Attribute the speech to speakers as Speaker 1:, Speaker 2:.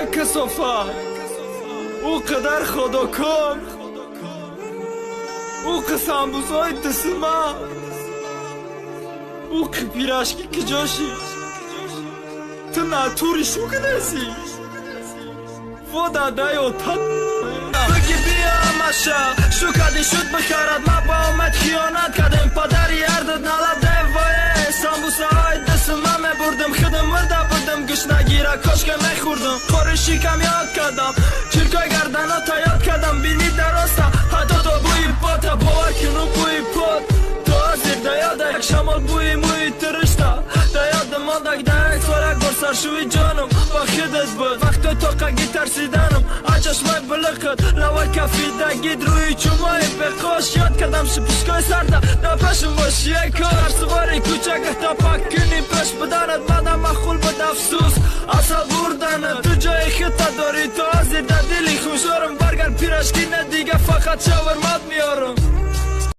Speaker 1: یک کثافت او قدر خداکار او که سنبوسای دسما او که پیراشکی که جاشی تو ناتوری شو کنسی و داده و تد بگی بیا مشا شو کدی شد بخیرد ما با امت خیانت کدیم پدری اردد نلده وای سنبوسای دسما می بردم خدم مرده بردم گش نگیره کاش که می خوردم خورشی کم یاد کردم چرکای گردنا تا یاد کردم بینی درسته حتی تو بوی پاتا باور کنو بوی پات تو ازیر دیاده یک شمال بوی موی ترشته دیاده مانده که یک سوالک بر سرشوی جانم با خودت بود وقت تو قگی ترسیدنم اچشمای بلقت لوال کفیده گید روی چومای بقاش یاد کردم شپشکای سرده نپشم باشی ای کار سواری کوچک تا پاک کنی پش بدانت مدام مخول بود افسوس اصل بردن تو جای خطا داری تو ازیر دلیلی خوشارم برگر پیرشکی ندیگه فقط شاور ماد میارم